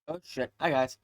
Oh shit. Hi guys.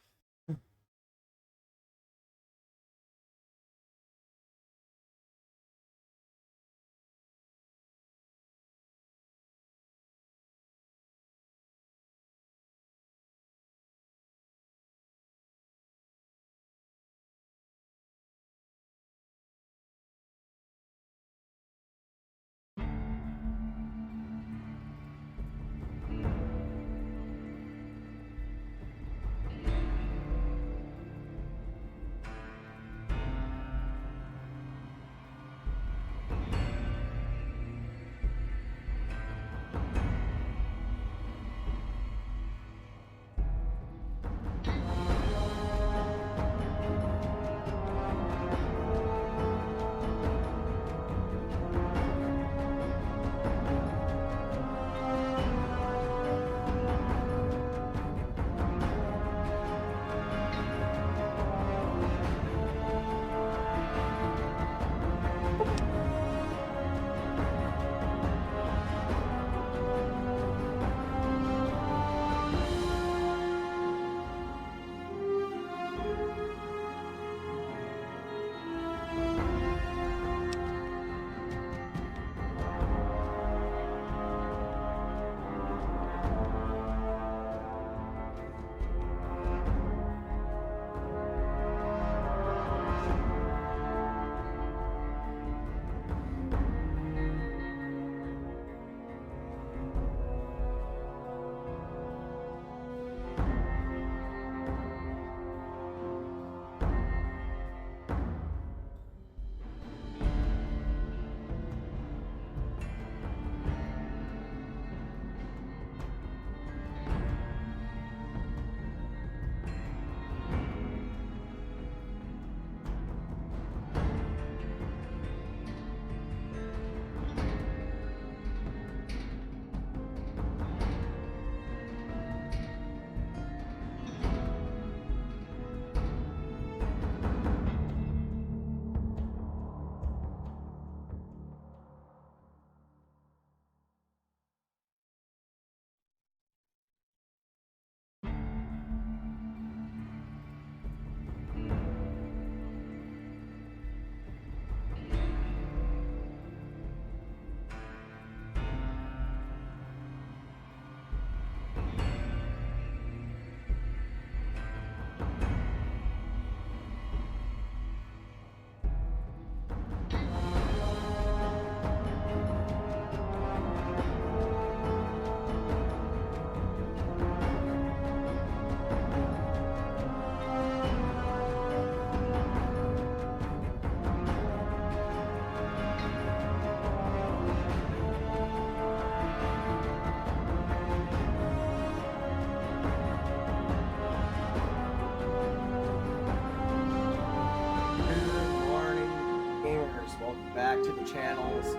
Back to the channels,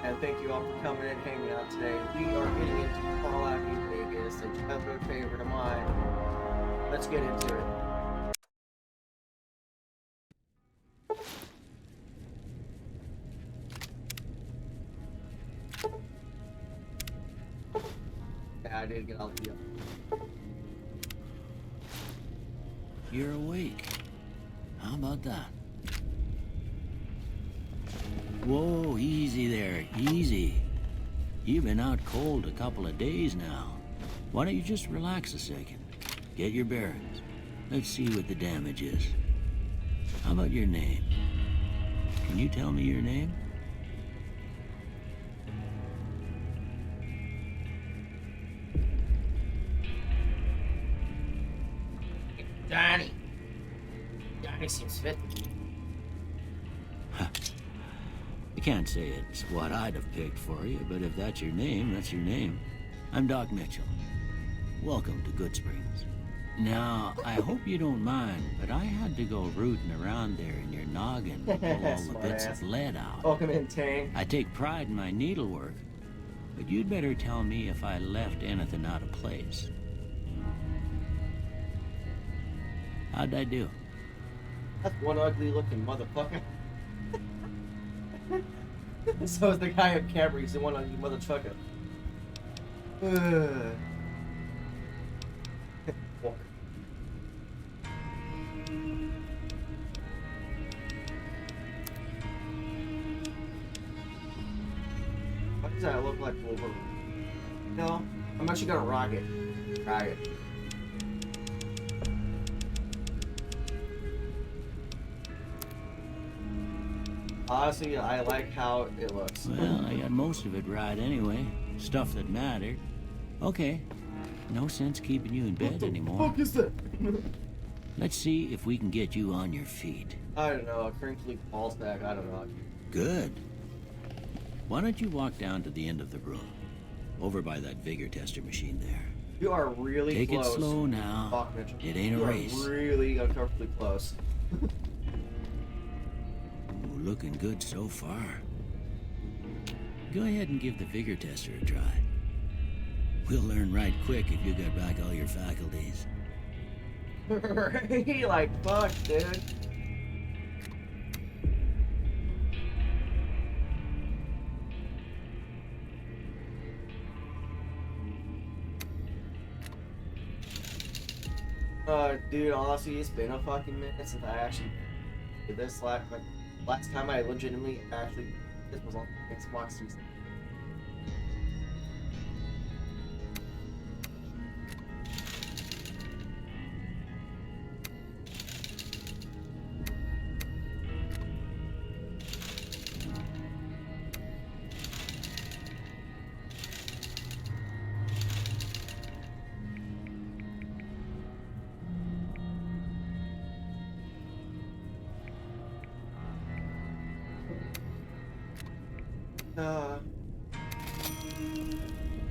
and thank you all for coming and hanging out today. We are getting into Fallout New Vegas, a childhood favorite of mine. Let's get into it. Yeah, I did get all the You're awake. How about that? Whoa, easy there, easy. You've been out cold a couple of days now. Why don't you just relax a second? Get your bearings. Let's see what the damage is. How about your name? Can you tell me your name? Johnny. Johnny seems fit. I can't say it's what I'd have picked for you, but if that's your name, that's your name. I'm Doc Mitchell. Welcome to Goodsprings. Now, I hope you don't mind, but I had to go rooting around there in your noggin to pull all the bits of lead out. Welcome in, Tang. I take pride in my needlework, but you'd better tell me if I left anything out of place. How'd I do? That's one ugly-looking motherfucker. So is the guy on camera. He's the one on you motherfucker. Does that look like Wolverine? No, I'm actually gonna rock it. Rock it. Honestly, I like how it looks. Well, I got most of it right anyway. Stuff that mattered. Okay. No sense keeping you in bed anymore. What the fuck is that? Let's see if we can get you on your feet. I don't know, a crinkly ball sack, I don't know. Good. Why don't you walk down to the end of the room? Over by that vigor tester machine there. You are really Take close. it slow now. Fuck, Mitchell. It ain't a race. You are really uncomfortably close. Ooh, looking good so far. Go ahead and give the vigor tester a try. We'll learn right quick if you got back all your faculties. Like, fuck, dude. Dude, honestly, it's been a fucking minute since I actually did this. Last time I legitimately actually, this was on Xbox 360.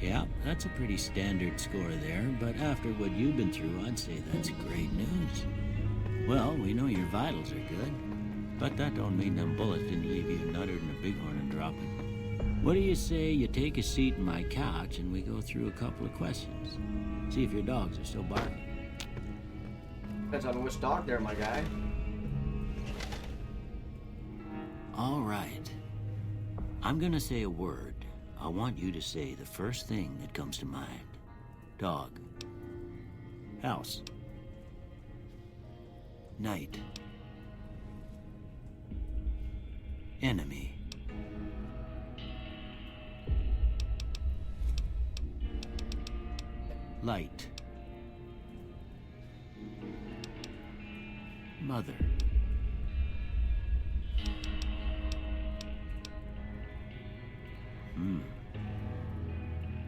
Yeah, that's a pretty standard score there, but after what you've been through, I'd say that's great news. Well, we know your vitals are good, but that don't mean them bullets didn't leave you nuttered in a bighorn and dropping. What do you say you take a seat in my couch and we go through a couple of questions? See if your dogs are still barking. Depends on which dog there, my guy. All right. I'm gonna say a word. I want you to say the first thing that comes to mind. Dog. House. Night. Enemy. Light. Mother.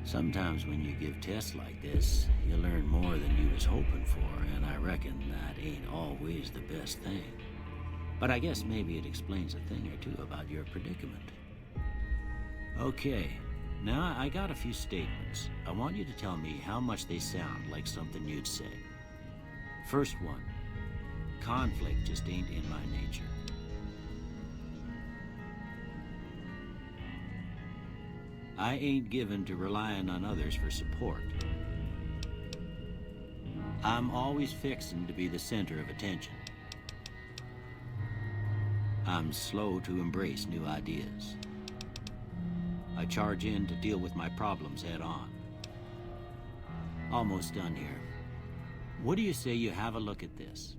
Sometimes when you give tests like this, you learn more than you was hoping for, and I reckon that ain't always the best thing. But I guess maybe it explains a thing or two about your predicament. Okay, now I got a few statements. I want you to tell me how much they sound like something you'd say. First one, conflict just ain't in my nature. I ain't given to relying on others for support. I'm always fixing to be the center of attention. I'm slow to embrace new ideas. I charge in to deal with my problems head on. Almost done here. What do you say you have a look at this?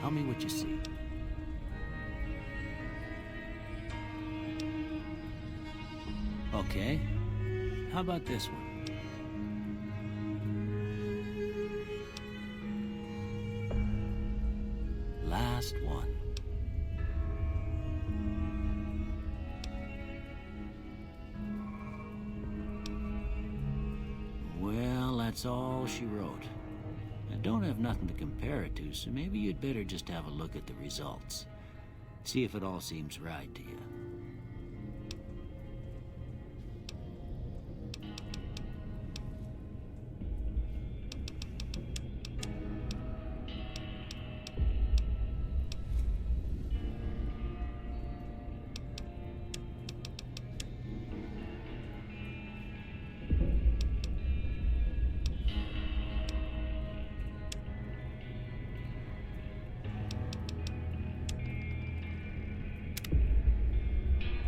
Tell me what you see. Okay. How about this one? Last one. Well, that's all she wrote. I don't have nothing to compare it to, so maybe you'd better just have a look at the results. See if it all seems right to you.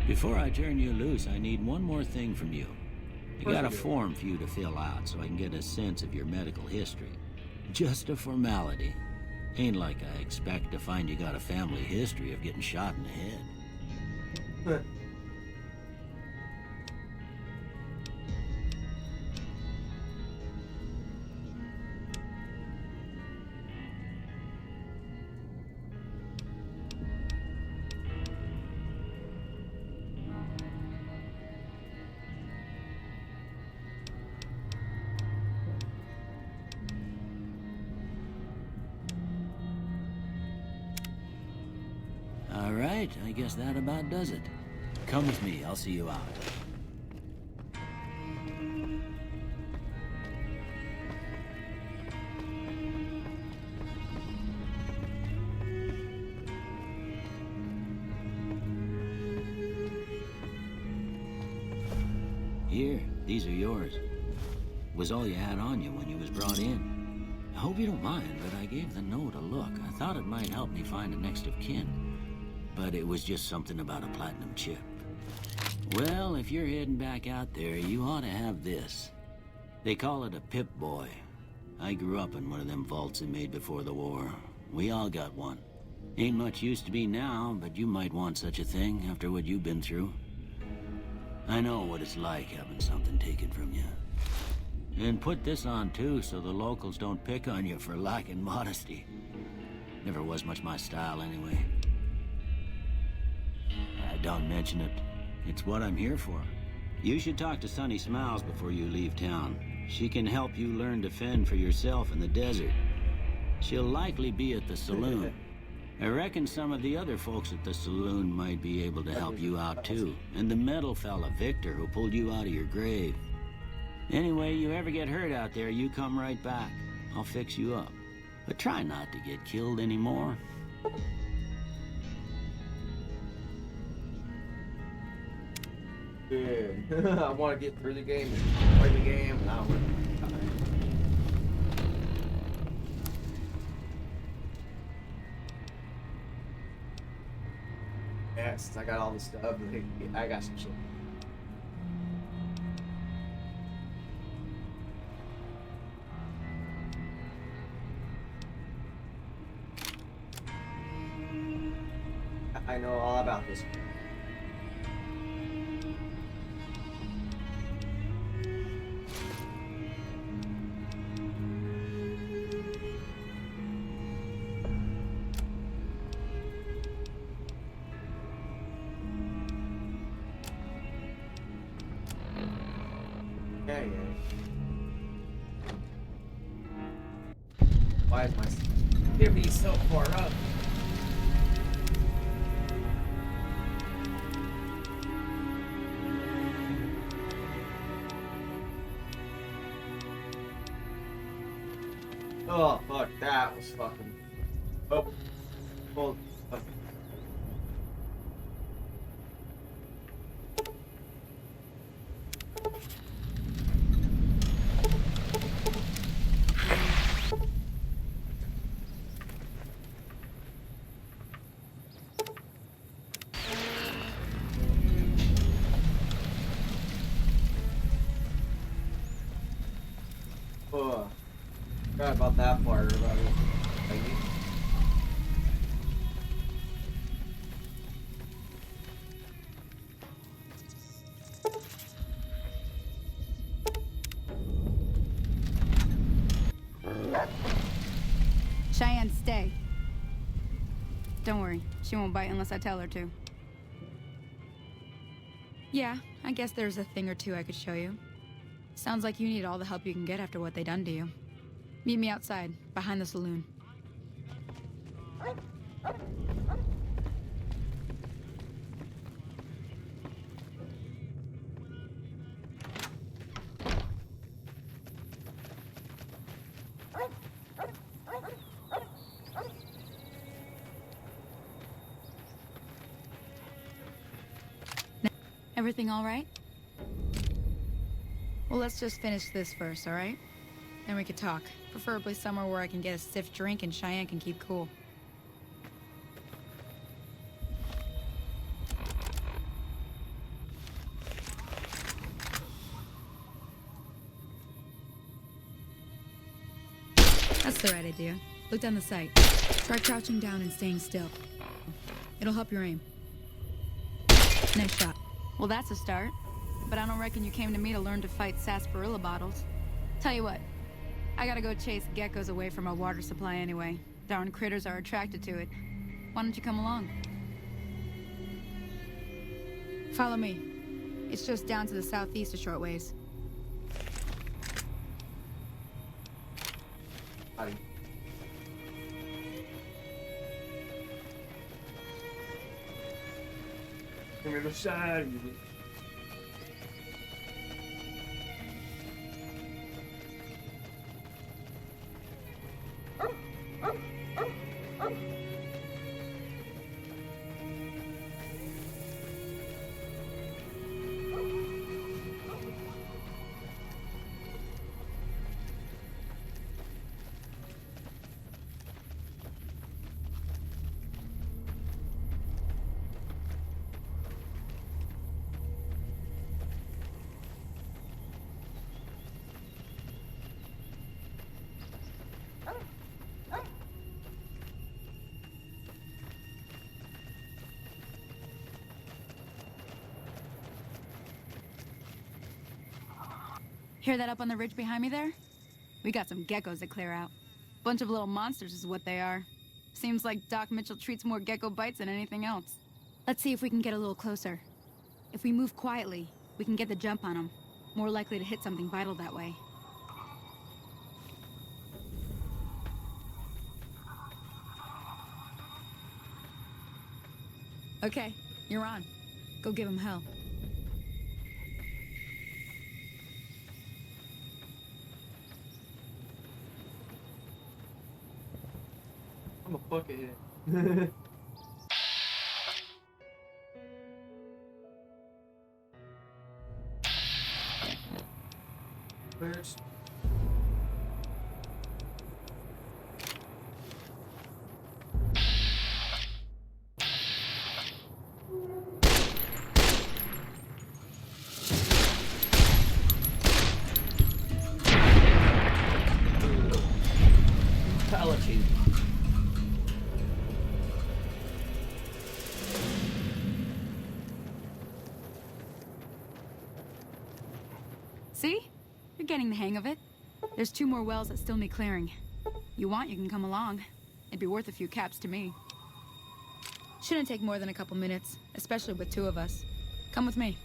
Before I turn you loose, I need one more thing from you. I got a form for you to fill out so I can get a sense of your medical history. Just a formality. Ain't like I expect to find you got a family history of getting shot in the head. right, I guess that about does it. Come with me, I'll see you out. Here, these are yours. Was all you had on you when you was brought in. I hope you don't mind, but I gave the note a look. I thought it might help me find a next of kin. But it was just something about a platinum chip. Well, if you're heading back out there, you ought to have this. They call it a Pip-Boy. I grew up in one of them vaults they made before the war. We all got one. Ain't much use to be now, but you might want such a thing after what you've been through. I know what it's like having something taken from you. And put this on too, so the locals don't pick on you for lacking modesty. Never was much my style anyway. Don't mention it. It's what I'm here for. You should talk to Sunny Smiles before you leave town. She can help you learn to fend for yourself in the desert. She'll likely be at the saloon. I reckon some of the other folks at the saloon might be able to help you out too. And the metal fella, Victor, who pulled you out of your grave. Anyway, you ever get hurt out there, you come right back. I'll fix you up. But try not to get killed anymore. Good. I want to get through the game, play the game. Now yes, I got all the stuff. I got some shit. I know all about this. Yeah. Why is my activity so far up? Oh fuck, that was fucking. Oh, well. Okay. Oh, forgot about that part about it. Cheyenne, stay. Don't worry, she won't bite unless I tell her to. Yeah, I guess there's a thing or two I could show you. Sounds like you need all the help you can get after what they done to you. Meet me outside, behind the saloon. Everything all right? Well, let's just finish this first, all right? Then we could talk. Preferably somewhere where I can get a stiff drink and Cheyenne can keep cool. That's the right idea. Look down the sight. Try crouching down and staying still. It'll help your aim. Nice shot. Well, that's a start. But I don't reckon you came to me to learn to fight sarsaparilla bottles. Tell you what, I gotta go chase geckos away from our water supply anyway. Darn critters are attracted to it. Why don't you come along? Follow me. It's just down to the southeast a short ways. Give me the side. Hear that up on the ridge behind me there? We got some geckos to clear out. Bunch of little monsters is what they are. Seems like Doc Mitchell treats more gecko bites than anything else. Let's see if we can get a little closer. If we move quietly, we can get the jump on them. More likely to hit something vital that way. Okay, you're on. Go give him hell. I'm a buckethead. Where's... Palatine. See? You're getting the hang of it. There's 2 more wells that still need clearing. You want, you can come along. It'd be worth a few caps to me. Shouldn't take more than a couple minutes, especially with 2 of us. Come with me.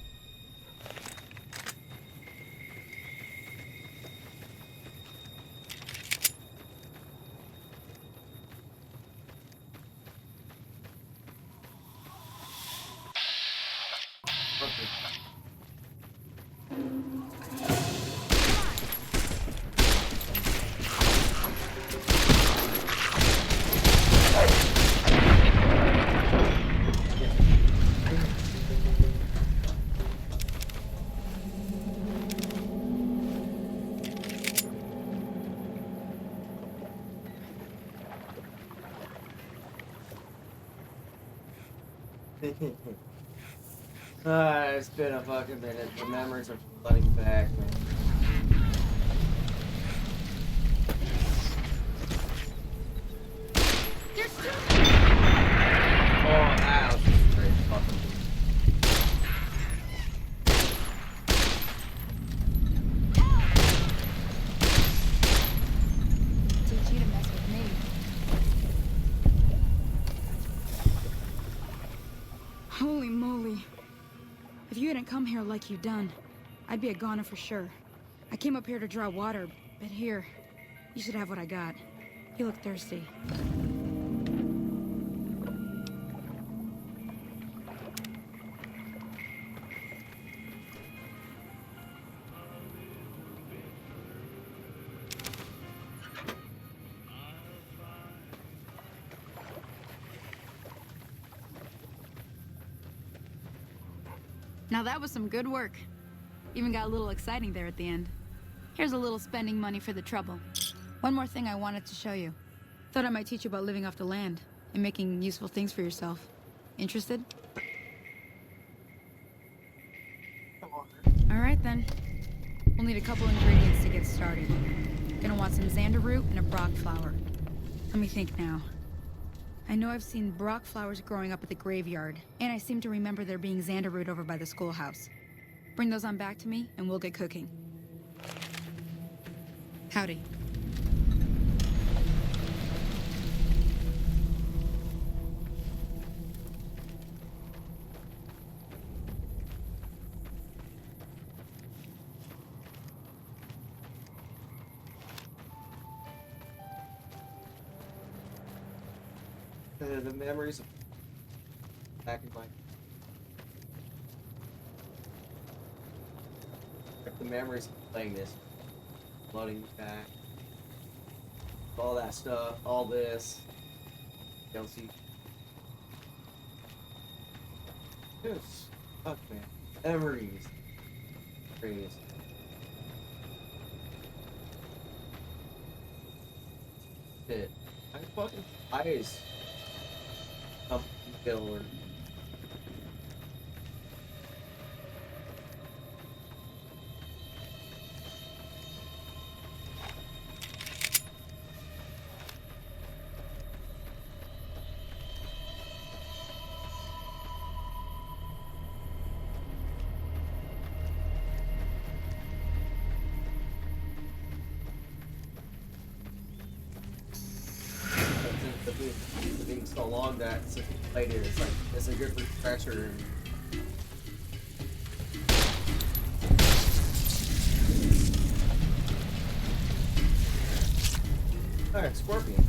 It's been a fucking minute. The memories are flooding back, man. Oh, ow. Straight fucking. Teach you to mess with me. Holy moly. If you hadn't come here like you done, I'd be a goner for sure. I came up here to draw water, but here, you should have what I got. You look thirsty. Now that was some good work. Even got a little exciting there at the end. Here's a little spending money for the trouble. One more thing I wanted to show you. Thought I might teach you about living off the land and making useful things for yourself. Interested? All right then. We'll need a couple ingredients to get started. Gonna want some xander root and a brock flower. Let me think now. I know I've seen brock flowers growing up at the graveyard, and I seem to remember there being xander root over by the schoolhouse. Bring those on back to me, and we'll get cooking. Howdy. The memories of back in my the memories of playing this. Flooding back. All that stuff, all this. DLC. Just fuck man. Memories. Crazy. Shit. I fucking eyes. Killer. The being so long that since we played it, it's like it's a good refresher. Alright, Scorpion.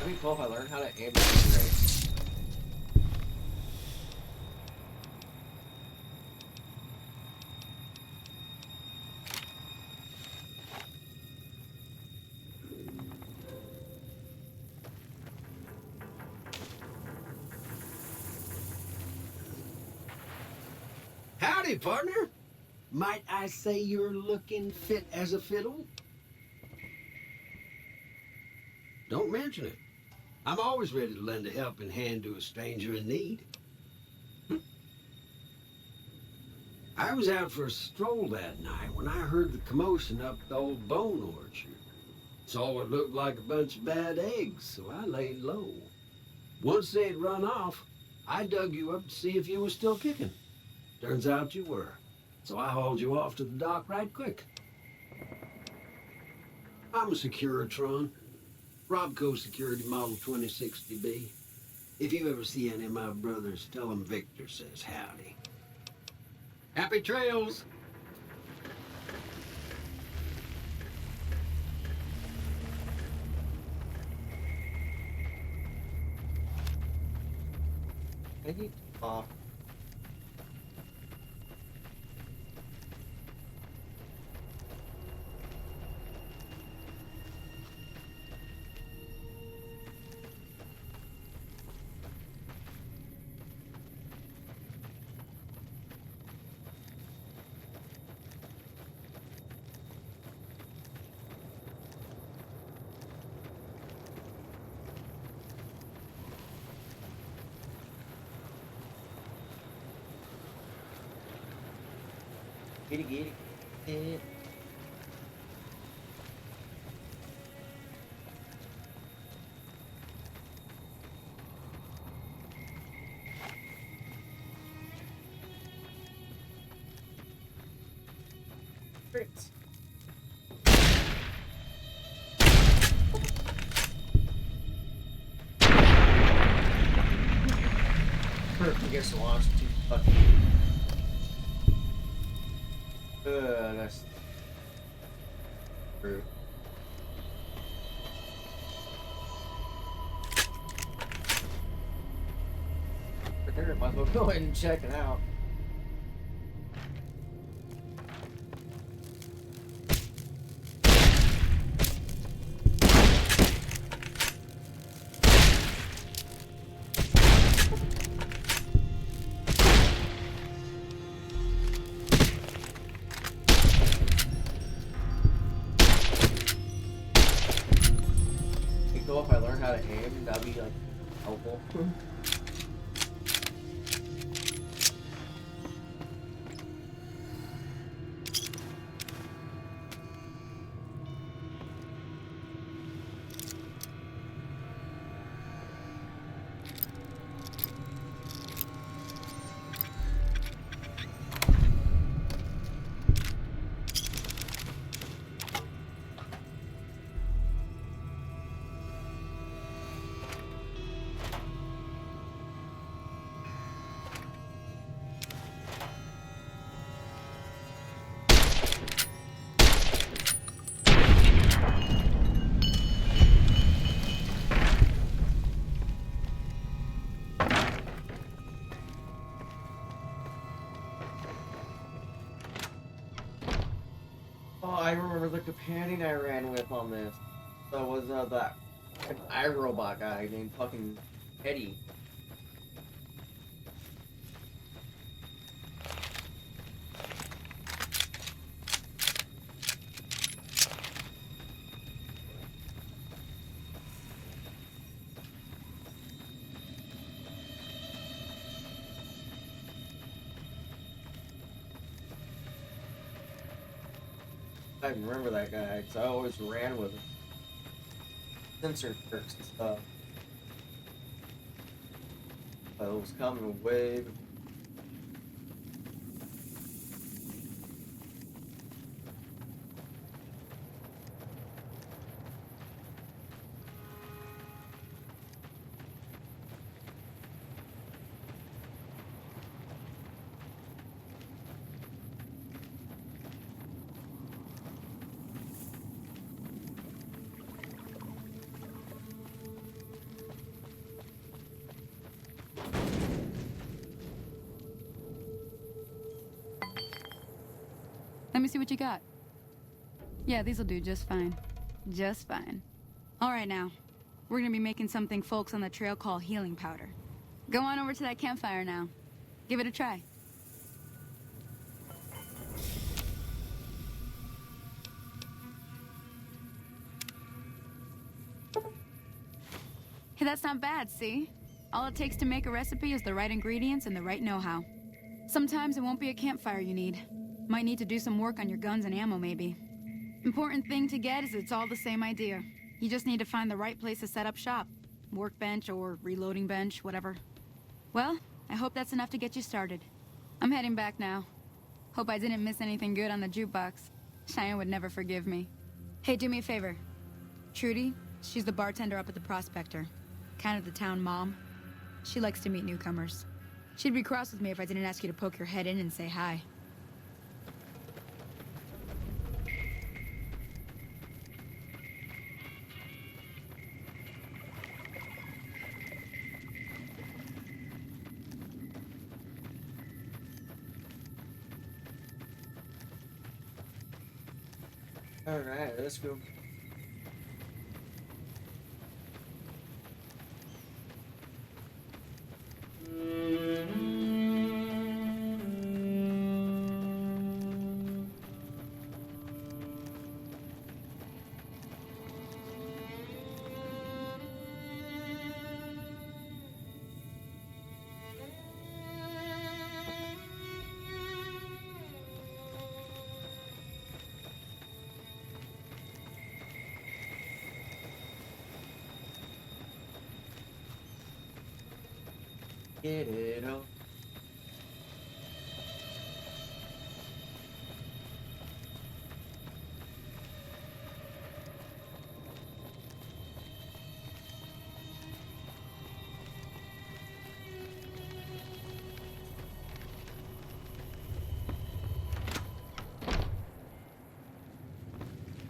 That'd be cool if I learned how to aim that straight. Howdy, partner. Might I say you're looking fit as a fiddle? Don't mention it. I'm always ready to lend a helping hand to a stranger in need. I was out for a stroll that night when I heard the commotion up the old bone orchard. Saw what looked like a bunch of bad eggs, so I laid low. Once they'd run off, I dug you up to see if you were still kicking. Turns out you were, so I hauled you off to the dock right quick. I'm a Securitron. Robco Security Model 2060B. If you ever see any of my brothers, tell them Victor says howdy. Happy trails! I need to talk. Get it. Great. I guess the launch too fucking. That's true. But there, might as well go ahead and check it out. If I learn how to aim, that'd be like helpful. remember the companion I ran with on this. So it was that iRobot guy named fucking Eddie. I remember that guy because I always ran with him. Sensor tricks and stuff. But it was coming way before. Let me see what you got. Yeah, these'll do just fine. Just fine. All right, now. We're gonna be making something folks on the trail call healing powder. Go on over to that campfire now. Give it a try. Hey, that's not bad, see? All it takes to make a recipe is the right ingredients and the right know-how. Sometimes it won't be a campfire you need. Might need to do some work on your guns and ammo, maybe. Important thing to get is it's all the same idea. You just need to find the right place to set up shop. Workbench or reloading bench, whatever. Well, I hope that's enough to get you started. I'm heading back now. Hope I didn't miss anything good on the jukebox. Cheyenne would never forgive me. Hey, do me a favor. Trudy, she's the bartender up at the Prospector. Kind of the town mom. She likes to meet newcomers. She'd be cross with me if I didn't ask you to poke your head in and say hi. Alright, let's go. Get it on.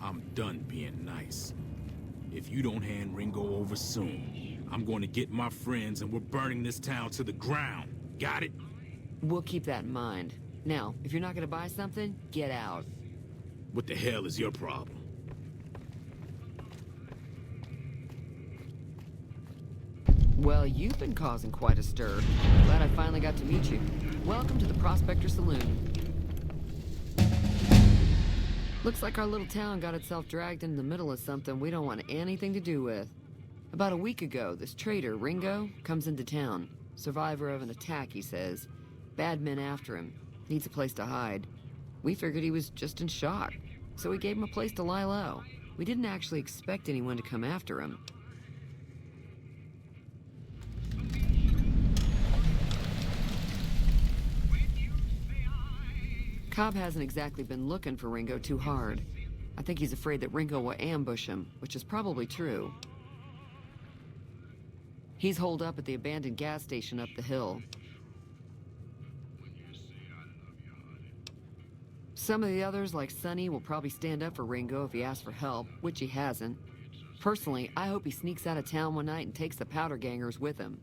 I'm done being nice. If you don't hand Ringo over soon, I'm going to get my friends and we're burning this town to the ground. Got it? We'll keep that in mind. Now, if you're not gonna buy something, get out. What the hell is your problem? Well, you've been causing quite a stir. Glad I finally got to meet you. Welcome to the Prospector Saloon. Looks like our little town got itself dragged into the middle of something we don't want anything to do with. About a week ago, this traitor, Ringo, comes into town. Survivor of an attack, he says. Bad men after him. Needs a place to hide. We figured he was just in shock, so we gave him a place to lie low. We didn't actually expect anyone to come after him. Cobb hasn't exactly been looking for Ringo too hard. I think he's afraid that Ringo will ambush him, which is probably true. He's holed up at the abandoned gas station up the hill. Some of the others, like Sonny, will probably stand up for Ringo if he asks for help, which he hasn't. Personally, I hope he sneaks out of town one night and takes the powder gangers with him.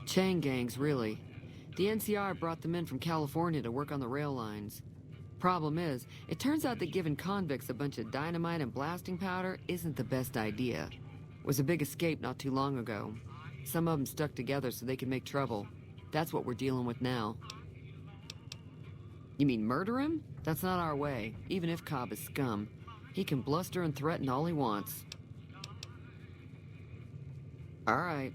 Chain gangs, really. The NCR brought them in from California to work on the rail lines. Problem is, it turns out that giving convicts a bunch of dynamite and blasting powder isn't the best idea. Was a big escape not too long ago. Some of them stuck together so they could make trouble. That's what we're dealing with now. You mean murder him? That's not our way, even if Cobb is scum. He can bluster and threaten all he wants. All right.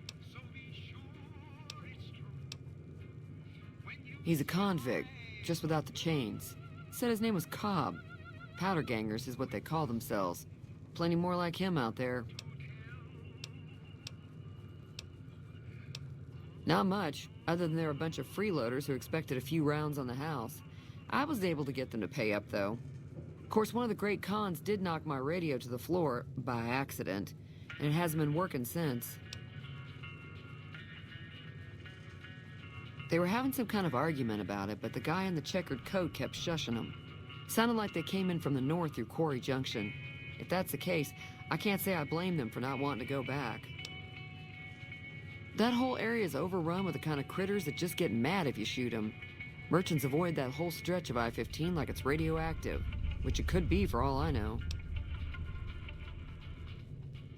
He's a convict, just without the chains. Said his name was Cobb. Powder gangers is what they call themselves. Plenty more like him out there. Not much, other than they're a bunch of freeloaders who expected a few rounds on the house. I was able to get them to pay up, though. Of course, one of the great cons did knock my radio to the floor by accident, and it hasn't been working since. They were having some kind of argument about it, but the guy in the checkered coat kept shushing them. Sounded like they came in from the north through Quarry Junction. If that's the case, I can't say I blame them for not wanting to go back. That whole area is overrun with the kind of critters that just get mad if you shoot them. Merchants avoid that whole stretch of I-15 like it's radioactive, which it could be for all I know.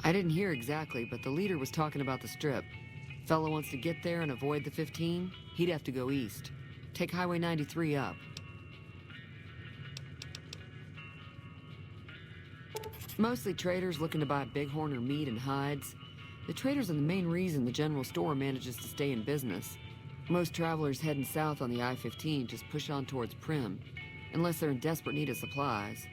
I didn't hear exactly, but the leader was talking about the strip. Fellow wants to get there and avoid the 15, he'd have to go east. Take Highway 93 up. Mostly traders looking to buy bighorn or meat and hides. The traders are the main reason the general store manages to stay in business. Most travelers heading south on the I-15 just push on towards Prim, unless they're in desperate need of supplies.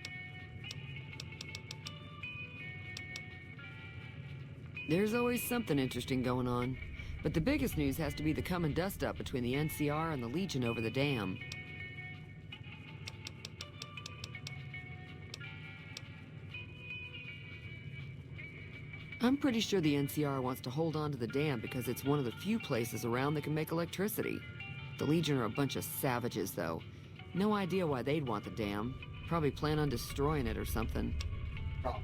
There's always something interesting going on, but the biggest news has to be the coming dust-up between the NCR and the Legion over the dam. I'm pretty sure the NCR wants to hold on to the dam because it's one of the few places around that can make electricity. The Legion are a bunch of savages, though. No idea why they'd want the dam. Probably plan on destroying it or something. Oh.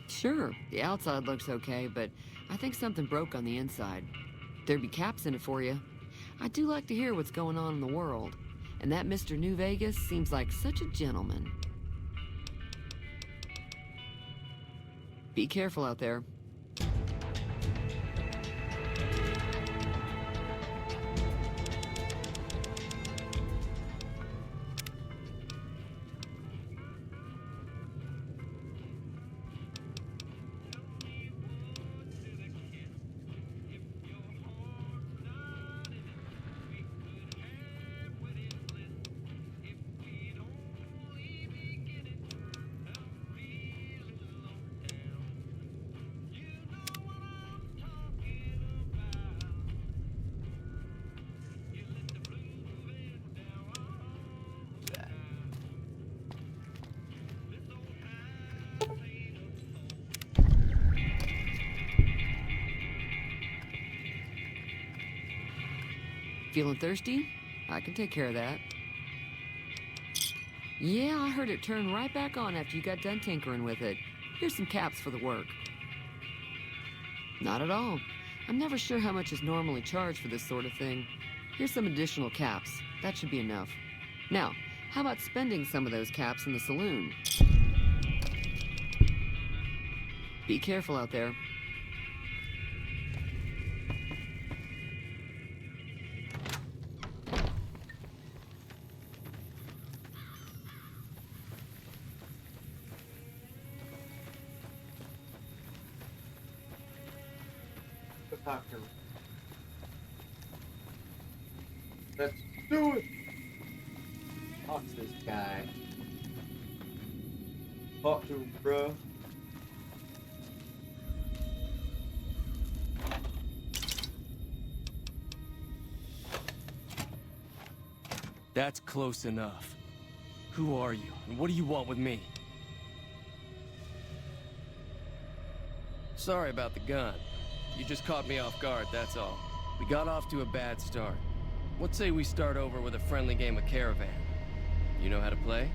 Sure, the outside looks okay, but I think something broke on the inside. There'd be caps in it for you. I do like to hear what's going on in the world. And that Mr. New Vegas seems like such a gentleman. Be careful out there. Feeling thirsty? I can take care of that. Yeah, I heard it turn right back on after you got done tinkering with it. Here's some caps for the work. Not at all. I'm never sure how much is normally charged for this sort of thing. Here's some additional caps. That should be enough. Now, how about spending some of those caps in the saloon? Be careful out there. Talk to him. Let's do it! Talk to this guy. Talk to him, bro. That's close enough. Who are you, and what do you want with me? Sorry about the gun. You just caught me off guard, that's all. We got off to a bad start. What say we start over with a friendly game of Caravan? You know how to play?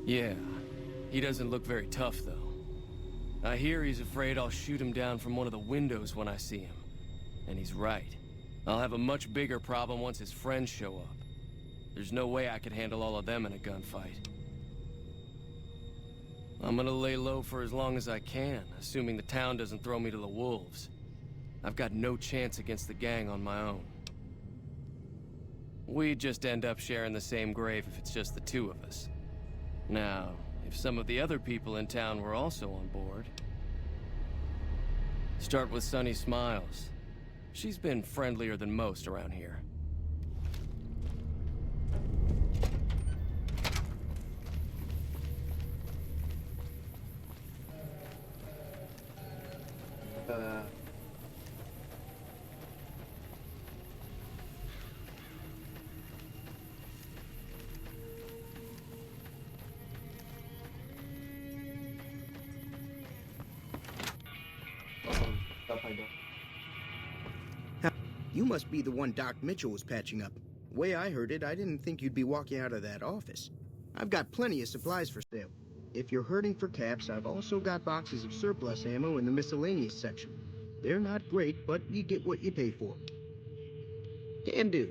Yeah. He doesn't look very tough, though. I hear he's afraid I'll shoot him down from one of the windows when I see him. And he's right. I'll have a much bigger problem once his friends show up. There's no way I could handle all of them in a gunfight. I'm gonna lay low for as long as I can, assuming the town doesn't throw me to the wolves. I've got no chance against the gang on my own. We'd just end up sharing the same grave if it's just the two of us. Now, if some of the other people in town were also on board... Start with Sunny Smiles. She's been friendlier than most around here. Stuff I don't. You must be the one Doc Mitchell was patching up. The way I heard it, I didn't think you'd be walking out of that office. I've got plenty of supplies for sale. If you're hurting for caps, I've also got boxes of surplus ammo in the miscellaneous section. They're not great, but you get what you pay for. Can do.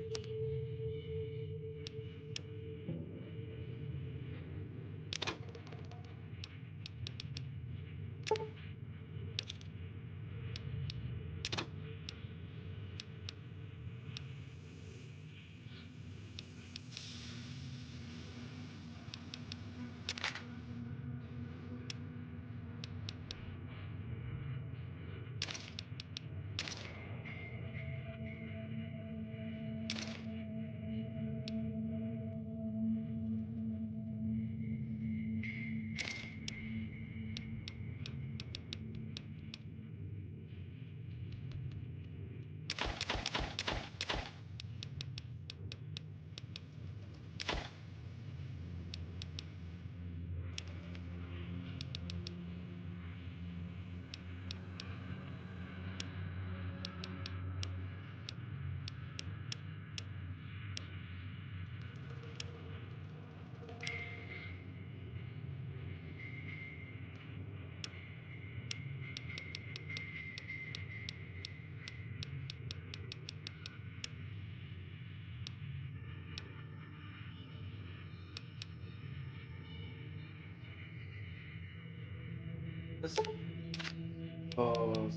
Oh.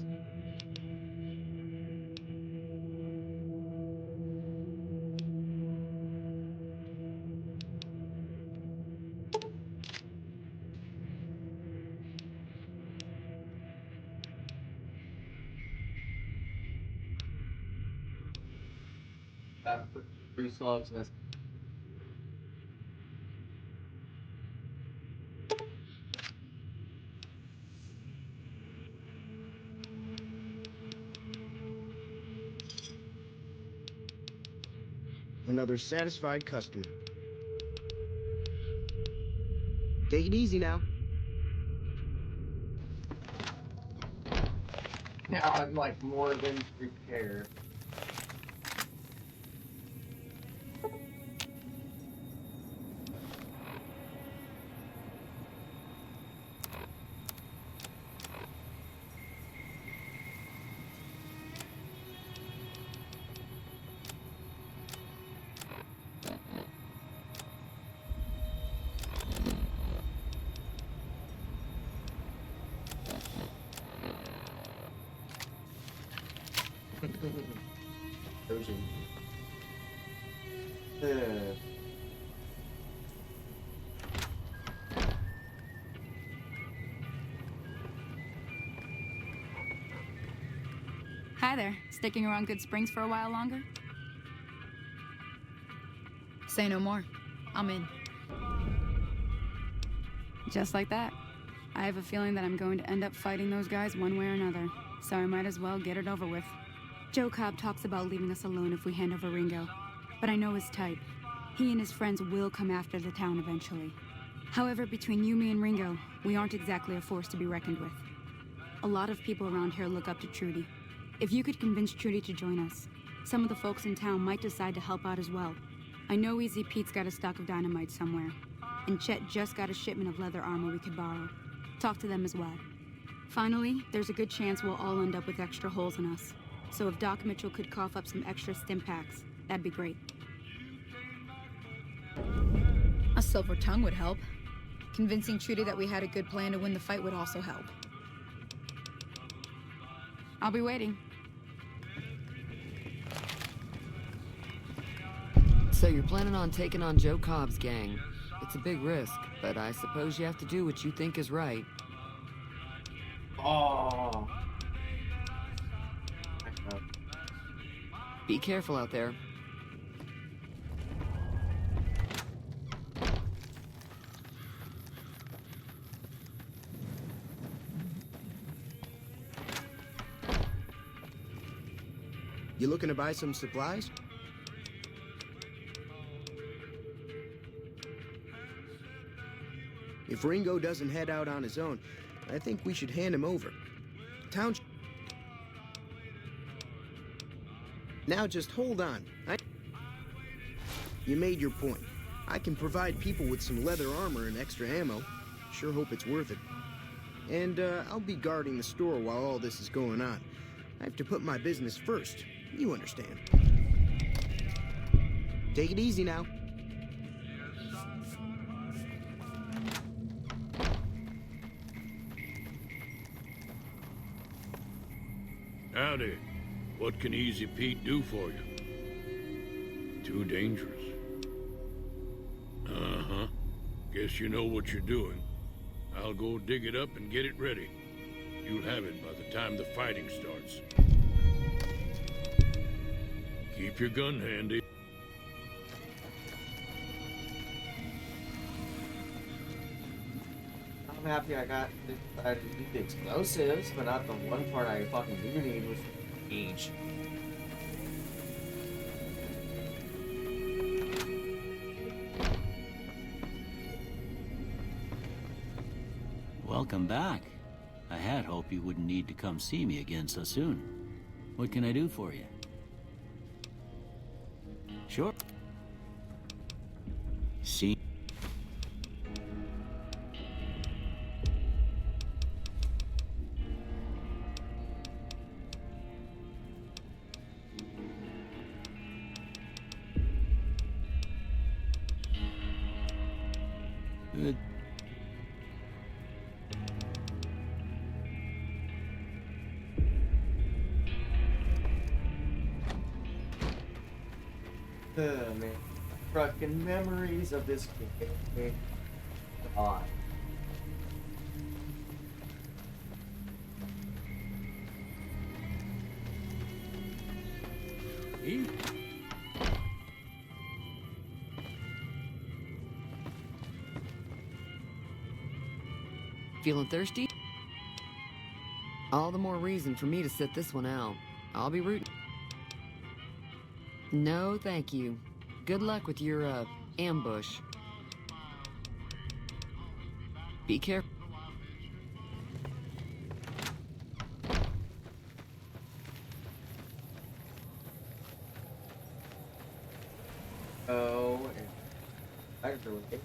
Three slots. Another satisfied customer. Take it easy now. Now I'm like more than prepared. Ocean. Hi there. Sticking around Good Springs for a while longer? Say no more. I'm in. Just like that. I have a feeling that I'm going to end up fighting those guys one way or another, so I might as well get it over with. Joe Cobb talks about leaving us alone if we hand over Ringo, but I know his type. He and his friends will come after the town eventually. However, between you, me, and Ringo, we aren't exactly a force to be reckoned with. A lot of people around here look up to Trudy. If you could convince Trudy to join us, some of the folks in town might decide to help out as well. I know Easy Pete's got a stock of dynamite somewhere. and Chet just got a shipment of leather armor we could borrow. Talk to them as well. Finally, there's a good chance we'll all end up with extra holes in us. So if Doc Mitchell could cough up some extra stim packs, that'd be great. A silver tongue would help. Convincing Trudy that we had a good plan to win the fight would also help. I'll be waiting. So you're planning on taking on Joe Cobb's gang. It's a big risk, but I suppose you have to do what you think is right. Oh. Be careful out there. You looking to buy some supplies? If Ringo doesn't head out on his own, I think we should hand him over. Town... Now just hold on. You made your point. I can provide people with some leather armor and extra ammo. Sure hope it's worth it. And I'll be guarding the store while all this is going on. I have to put my business first. You understand. Take it easy now. Howdy. What can Easy Pete do for you? Too dangerous. Uh-huh. Guess you know what you're doing. I'll go dig it up and get it ready. You'll have it by the time the fighting starts. Keep your gun handy. I'm happy I got the explosives, but not the one part I fucking do need, which is each. Welcome back. I had hoped you wouldn't need to come see me again so soon. What can I do for you? Sure. See? Good. Oh man, fucking memories of this game. God. Feeling thirsty? All the more reason for me to sit this one out. I'll be rooting. No, thank you. Good luck with your, ambush. Be careful. Oh, and I can throw it.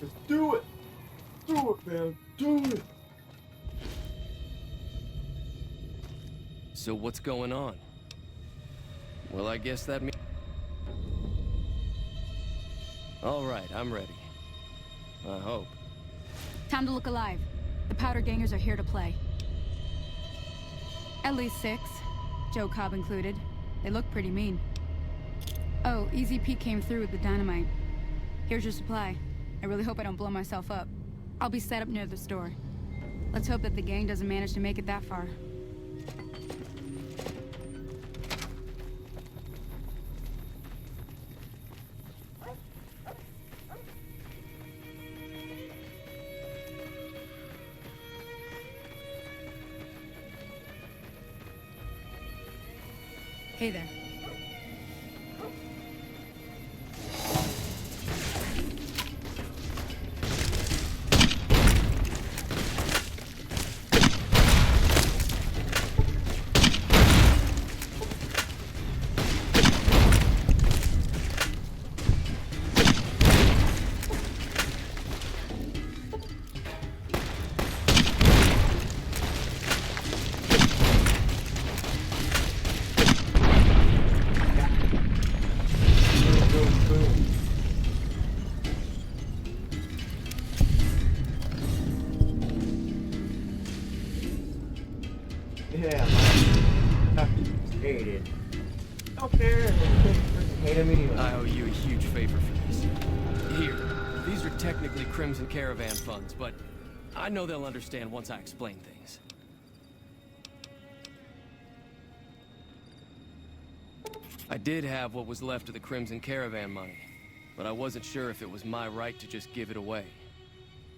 Just do it! Do it, man! Do it! So what's going on? Well, I guess that means... All right, I'm ready. I hope. Time to look alive. The powder gangers are here to play. At least 6, Joe Cobb included. They look pretty mean. Oh, Easy Pete came through with the dynamite. Here's your supply. I really hope I don't blow myself up. I'll be set up near the store. Let's hope that the gang doesn't manage to make it that far. Hey there. Yeah, my hated. Don't care. Hate him anyway. I owe you a huge favor for this. Here, these are technically Crimson Caravan funds, but I know they'll understand once I explain things. I did have what was left of the Crimson Caravan money, but I wasn't sure if it was my right to just give it away.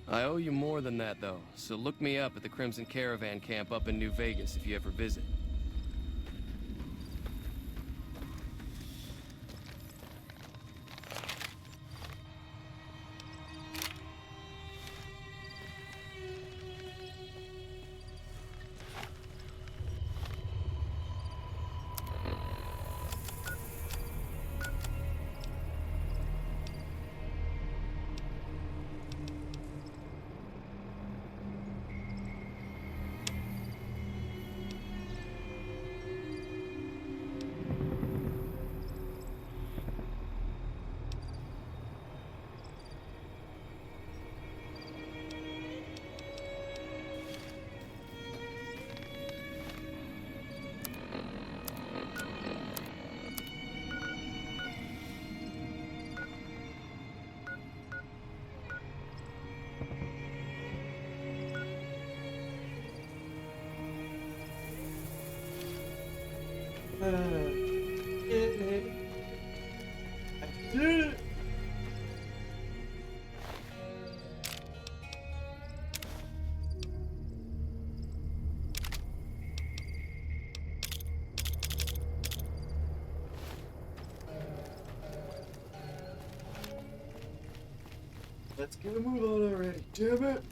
I owe you more than that, though, so look me up at the Crimson Caravan camp up in New Vegas if you ever visit. Let's get a move on already, damn it!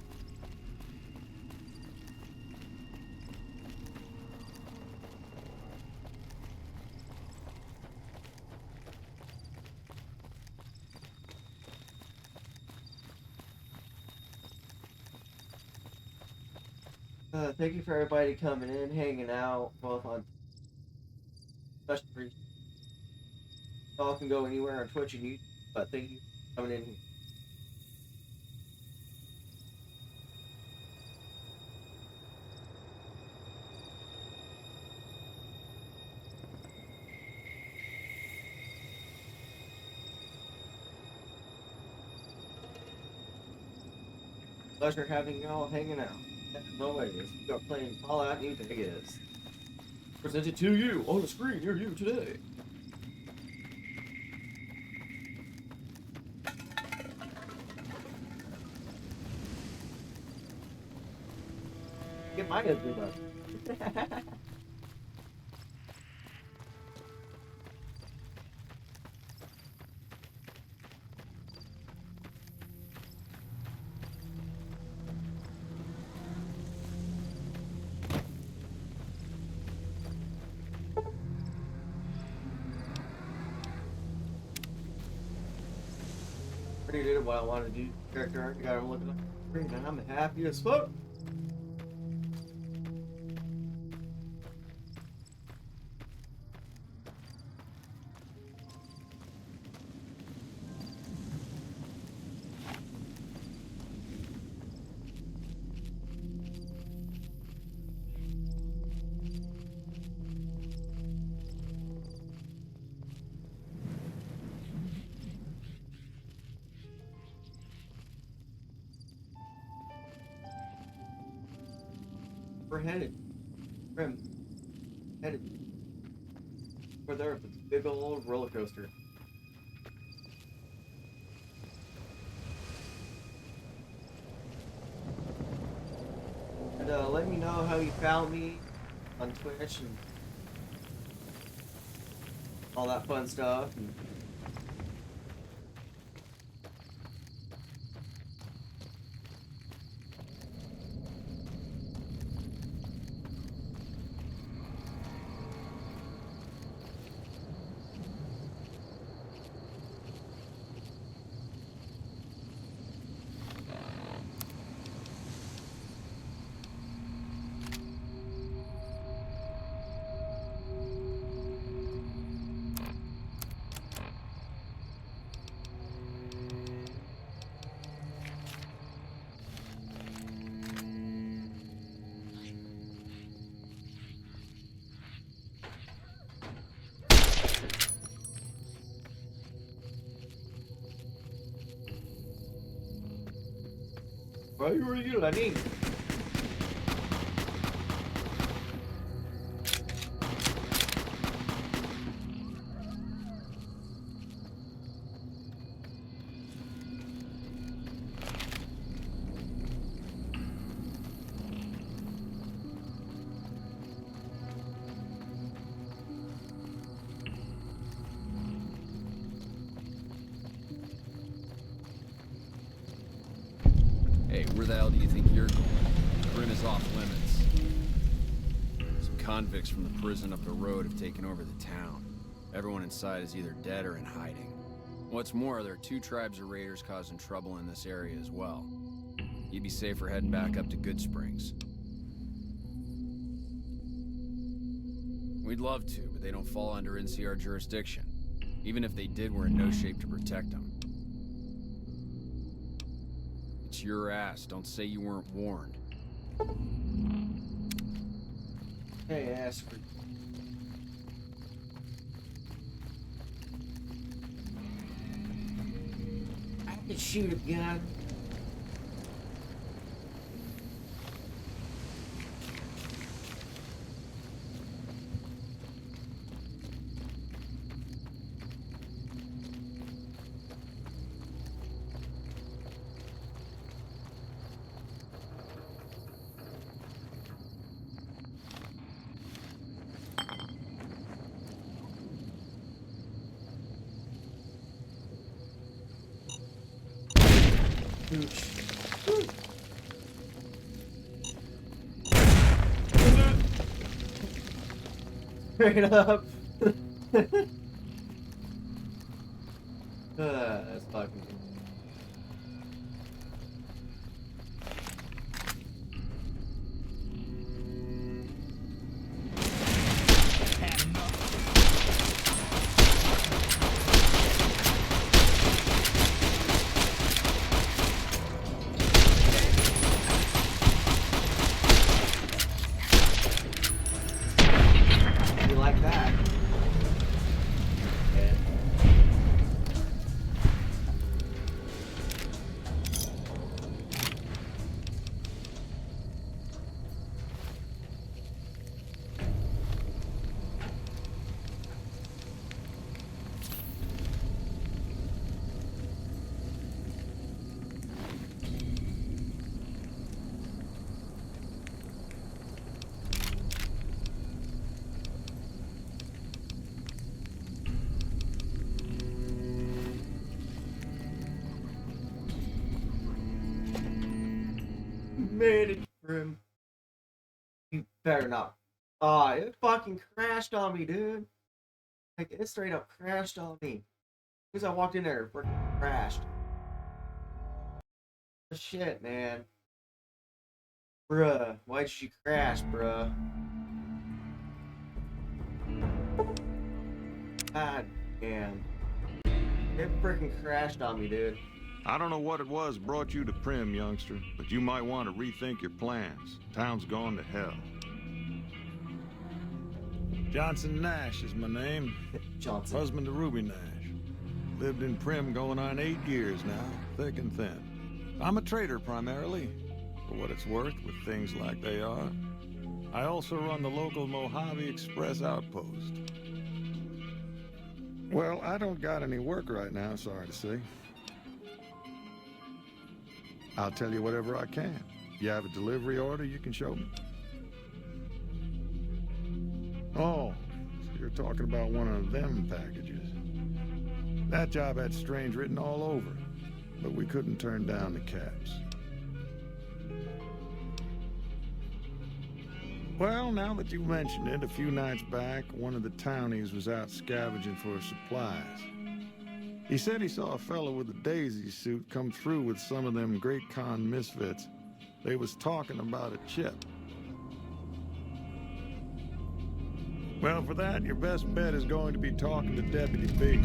Thank you for everybody coming in, hanging out, both on especially y'all can go anywhere on Twitch and YouTube, but thank you for coming in. Pleasure having y'all hanging out. As always, we are playing Fallout New Vegas. Presented to you on the screen near you today. Get my husband up. Already did what I wanted to do. Character art, you got him looking like a screen, and I'm happy as fuck. We're headed. Headed. We're there with this big old roller coaster. And let me know how you found me on Twitch and all that fun stuff. And ayúdame. Hey, where the hell do you think you're going? Brim is off limits. Some convicts from the prison up the road have taken over the town. Everyone inside is either dead or in hiding. What's more, there are 2 tribes of raiders causing trouble in this area as well. You'd be safer heading back up to Good Springs. We'd love to, but they don't fall under NCR jurisdiction. Even if they did, we're in no shape to protect them. It's your ass. Don't say you weren't warned. Hey, Asper. I can shoot a gun. Straight up. That's fucking good. Made it for him. You better not. Ah, it fucking crashed on me, dude. Like, it straight up crashed on me. As I walked in there, it freaking crashed. Shit, man. Bruh, why did you crash, bruh? God damn. It freaking crashed on me, dude. I don't know what it was brought you to Prim, youngster, but you might want to rethink your plans. Town's gone to hell. Johnson Nash is my name. Johnson. Husband to Ruby Nash. Lived in Prim going on 8 years now, thick and thin. I'm a trader primarily, for what it's worth with things like they are. I also run the local Mojave Express outpost. Well, I don't got any work right now, sorry to say. I'll tell you whatever I can. You have a delivery order you can show me? Oh, so you're talking about one of them packages. That job had strange written all over it, but we couldn't turn down the caps. Well, now that you mentioned it, a few nights back, one of the townies was out scavenging for supplies. He said he saw a fellow with a daisy suit come through with some of them Great Con misfits. They was talking about a chip. Well, for that, your best bet is going to be talking to Deputy B.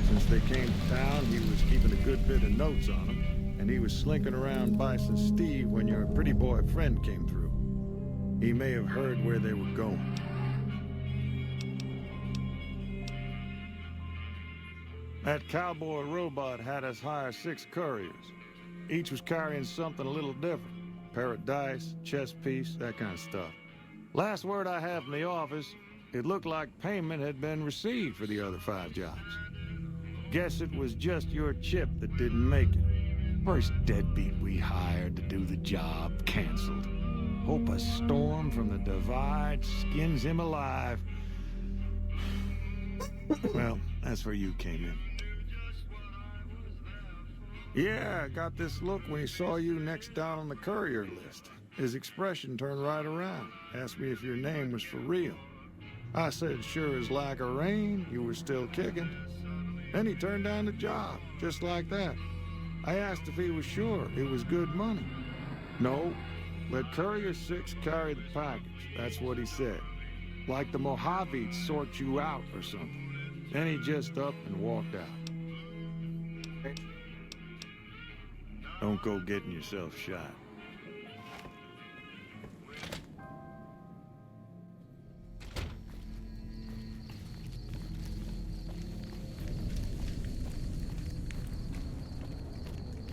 Since they came to town, he was keeping a good bit of notes on them, and he was slinking around Bison Steve when your pretty boy friend came through. He may have heard where they were going. That cowboy robot had us hire 6 couriers. Each was carrying something a little different. Pair of dice, chess piece, that kind of stuff. Last word I have from the office, it looked like payment had been received for the other 5 jobs. Guess it was just your chip that didn't make it. First deadbeat we hired to do the job canceled. Hope a storm from the divide skins him alive. Well, that's where you came in. Yeah, I got this look when he saw you next down on the courier list. His expression turned right around. Asked me if your name was for real. I said, sure as like a rain, you were still kicking. Then he turned down the job, just like that. I asked if he was sure it was good money. No, let Courier 6 carry the package. That's what he said. Like the Mojave sort you out or something. Then he just up and walked out. Don't go getting yourself shot.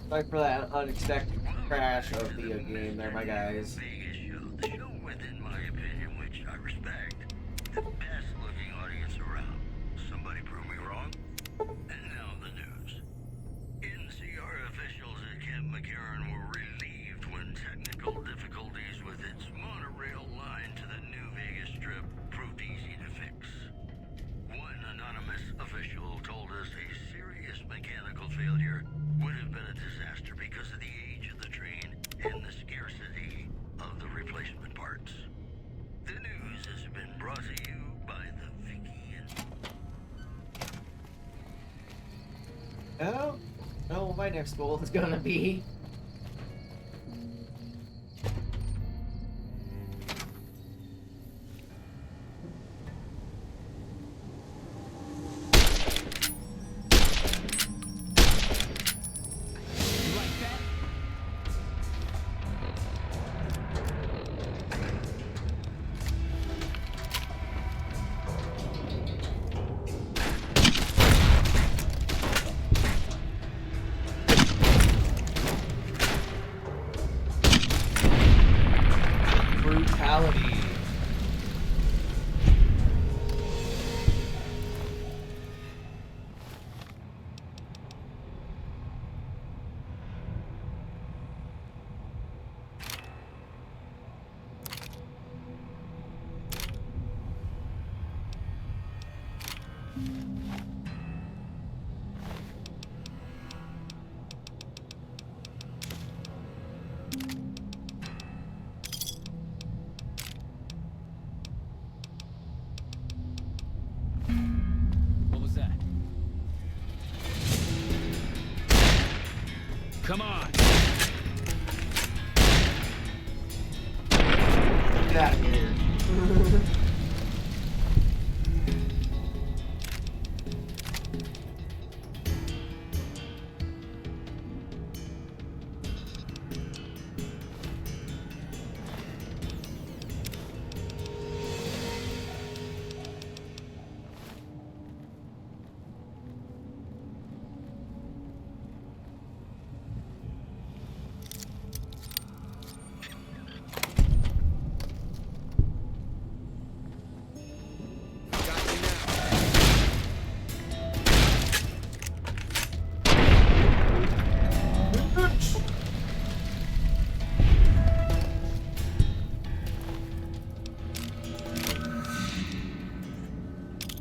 Sorry for that unexpected crash of the game there, my guys. The show within my opinion, which I respect, the best looking audience around. Somebody prove me wrong? And now the news. NCR officials at Camp McCarran were relieved when technical difficulties with its monorail line to the New Vegas Strip proved easy to fix. One anonymous official told us a serious mechanical failure would have been a disaster because of the age of the train and the scarcity of the replacement parts. The news has been brought to you by the Vickian. Oh, no, my next goal is gonna be... brutality. What was that? Come on! Get out of here.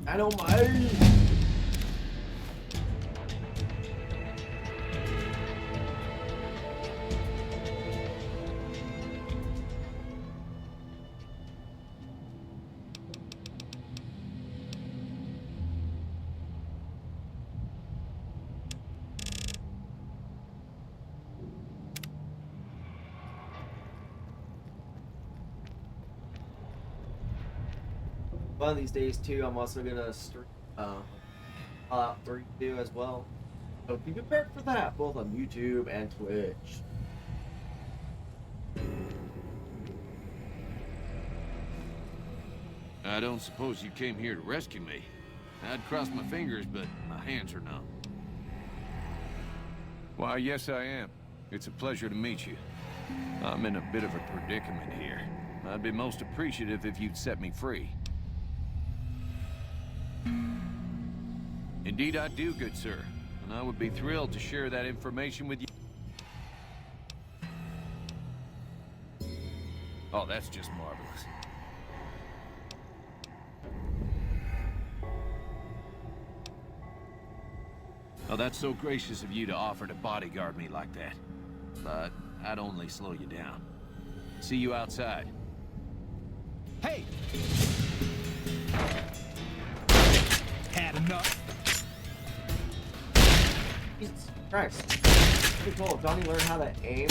I don't mind. One of these days too, I'm also gonna stream Fallout 3 too as well. So be prepared for that, both on YouTube and Twitch. I don't suppose you came here to rescue me. I'd cross my fingers, but my hands are numb. Why, yes I am. It's a pleasure to meet you. I'm in a bit of a predicament here. I'd be most appreciative if you'd set me free. Indeed I do, good sir. And I would be thrilled to share that information with you. Oh, that's just marvelous. Oh, that's so gracious of you to offer to bodyguard me like that. But I'd only slow you down. See you outside. Hey! Had enough? Jesus Christ. Pretty cool. Don't you learn how to aim?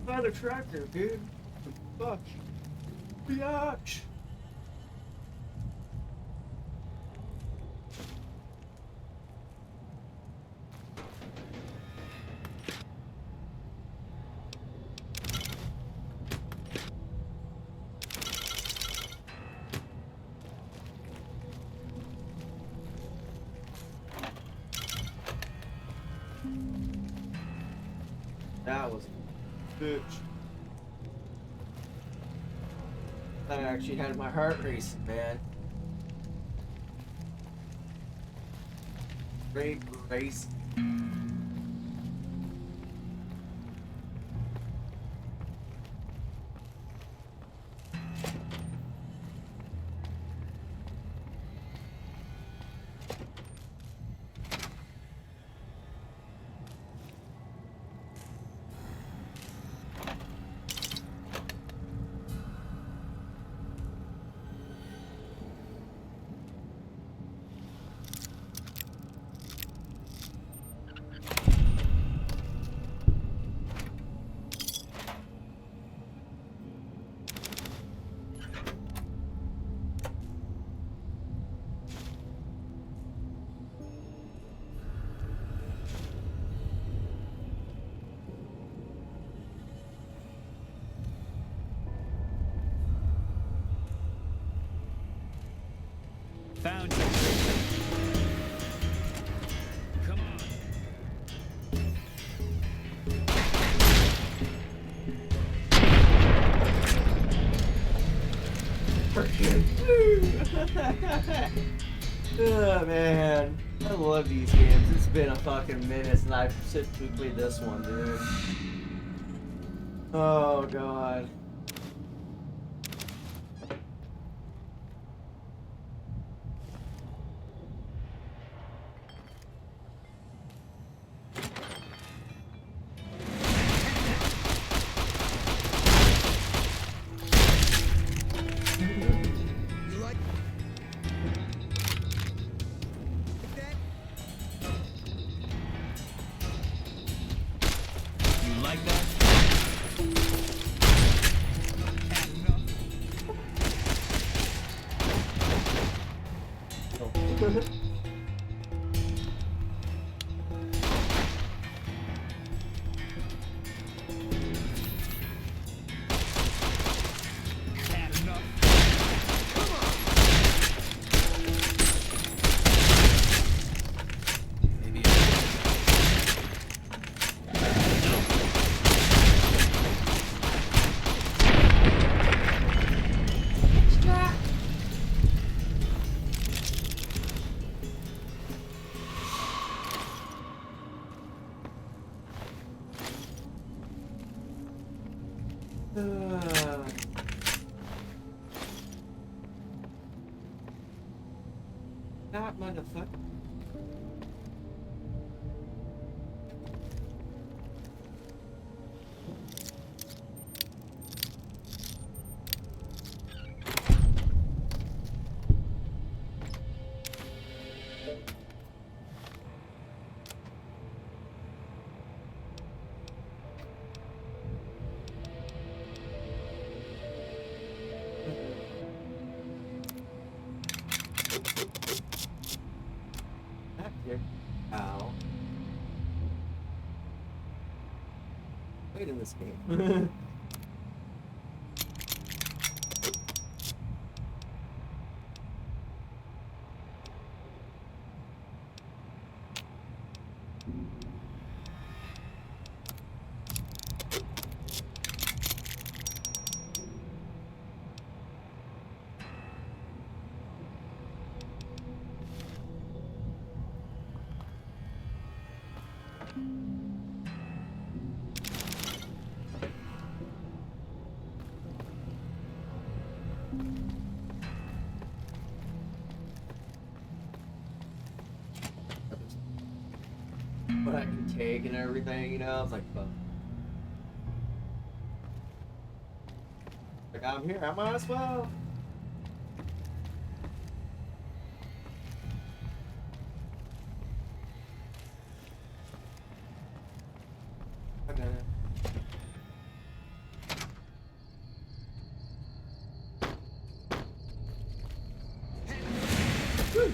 Not attractive, dude. Fuck. Biatch. That was bitch. That actually had my heart racing, man. Great race. Found you. Come on. Oh man, I love these games. It's been a fucking minute since I've specifically played this one, dude. Oh god. That motherfucker. lagging in this game. What I can take and everything, you know, it's like, fuck. Like, I'm here, I might as well. Okay. Woo!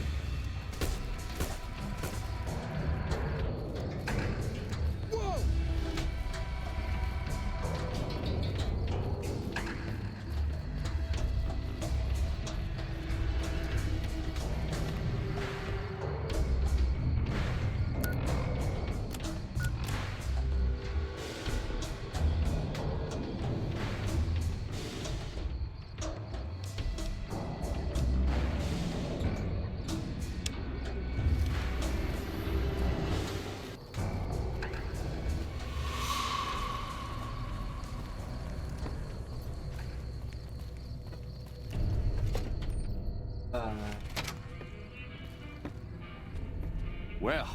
Well,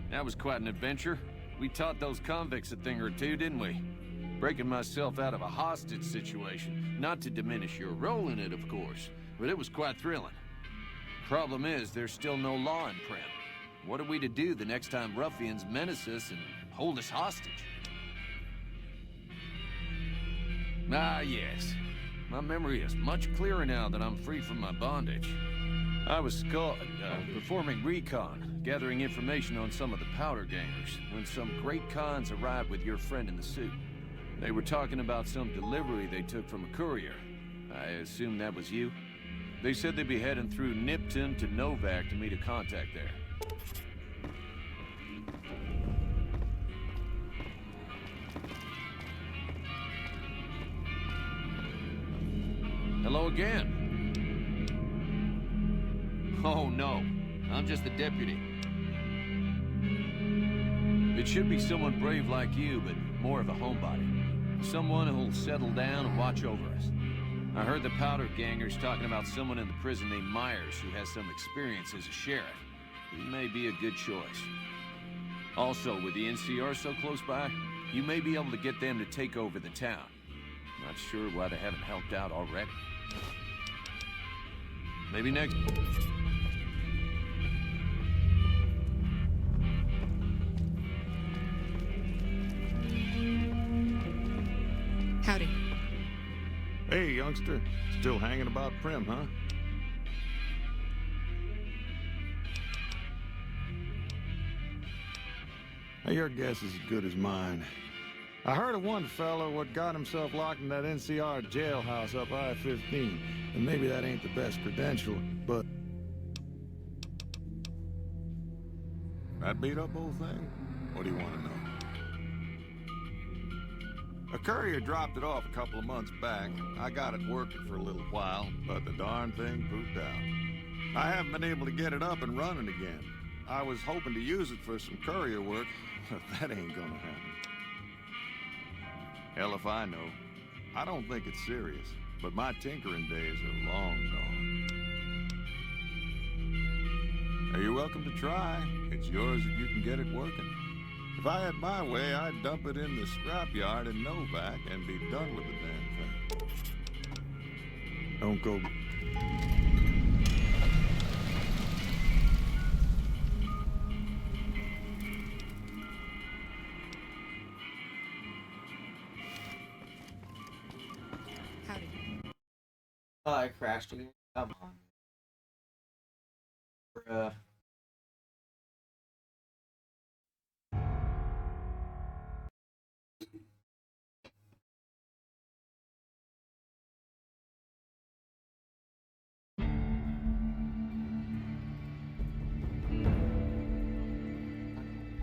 that was quite an adventure. We taught those convicts a thing or two, didn't we? Breaking myself out of a hostage situation. Not to diminish your role in it, of course, but it was quite thrilling. Problem is, there's still no law in Primm. What are we to do the next time ruffians menace us and hold us hostage? Ah, yes. My memory is much clearer now that I'm free from my bondage. I was performing recon, gathering information on some of the powder gangers, when some great cons arrived with your friend in the suit. They were talking about some delivery they took from a courier. I assume that was you? They said they'd be heading through Nipton to Novak to meet a contact there. Hello again. Oh no, I'm just the deputy. It should be someone brave like you, but more of a homebody. Someone who'll settle down and watch over us. I heard the powder gangers talking about someone in the prison named Myers who has some experience as a sheriff. He may be a good choice. Also, with the NCR so close by, you may be able to get them to take over the town. Not sure why they haven't helped out already. Maybe next... Howdy. Hey, youngster. Still hanging about Primm, huh? Hey, your guess is as good as mine. I heard of one fellow what got himself locked in that NCR jailhouse up I-15. And maybe that ain't the best credential, but... That beat up old thing? What do you want to know? A courier dropped it off a couple of months back. I got it working for a little while, but the darn thing pooped out. I haven't been able to get it up and running again. I was hoping to use it for some courier work, but that ain't gonna happen. Hell if I know. I don't think it's serious, but my tinkering days are long gone. You're welcome to try. It's yours if you can get it working. If I had my way, I'd dump it in the scrapyard in Novak and be done with the damn thing. Don't go... Howdy. Oh, I crashed again. Come on.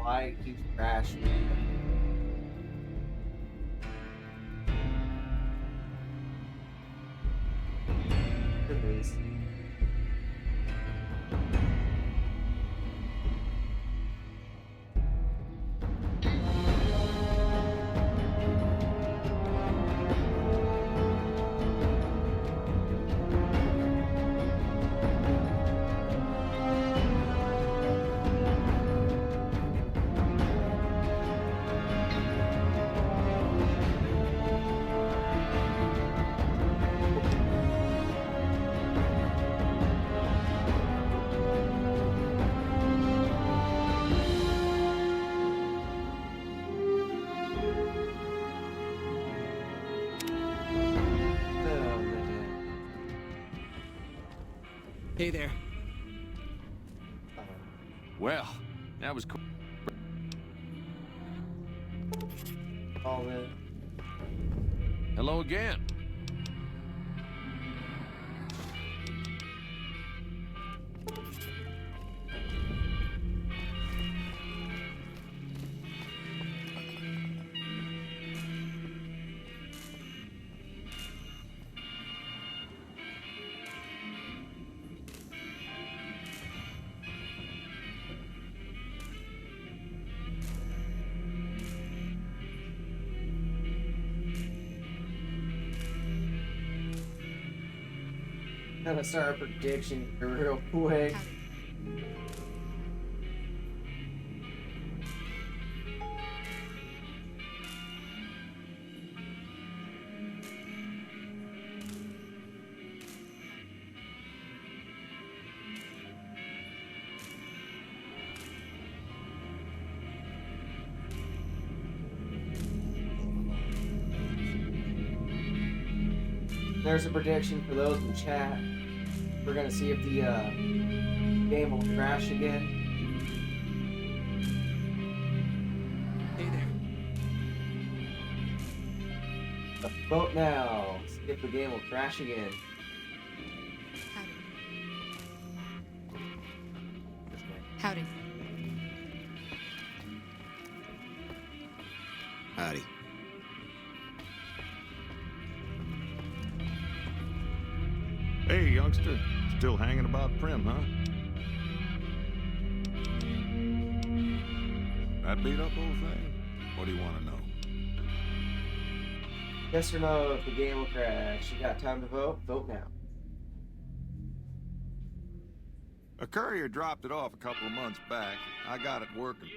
why it keeps crashing. It is. Hey there. Well, that was cool. All in. Hello again. Gonna start a prediction real quick. There's a prediction for those in chat. We're gonna see if the game will crash again. Hey there. Vote now. See if the game will crash again. Howdy. Howdy. Hey, youngster. Still hanging about Prim, huh? That beat up old thing? What do you want to know? Yes or no if the game will crash. You got time to vote? Vote now. A courier dropped it off a couple of months back. I got it working.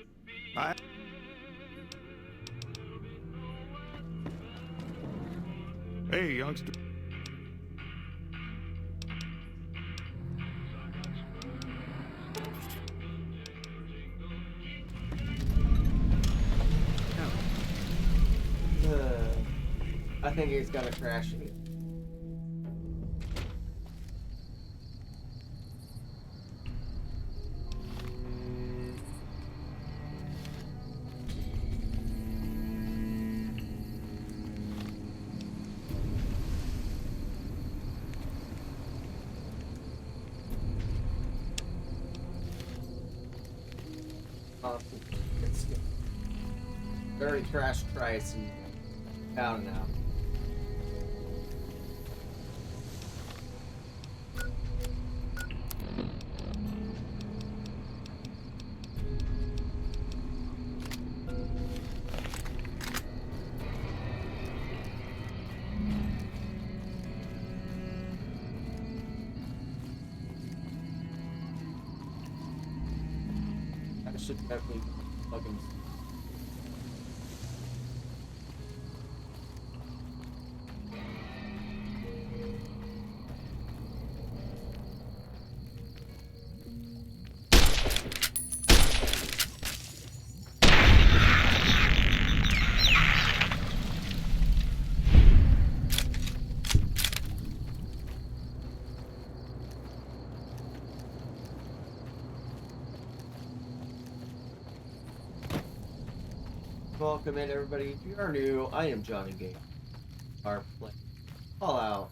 Hey, youngster. I think it's gonna crash again. It's very crashed twice and down and out. I should definitely fucking. Welcome in, everybody. If you are new, I am Johnny Game. Our play. Fallout.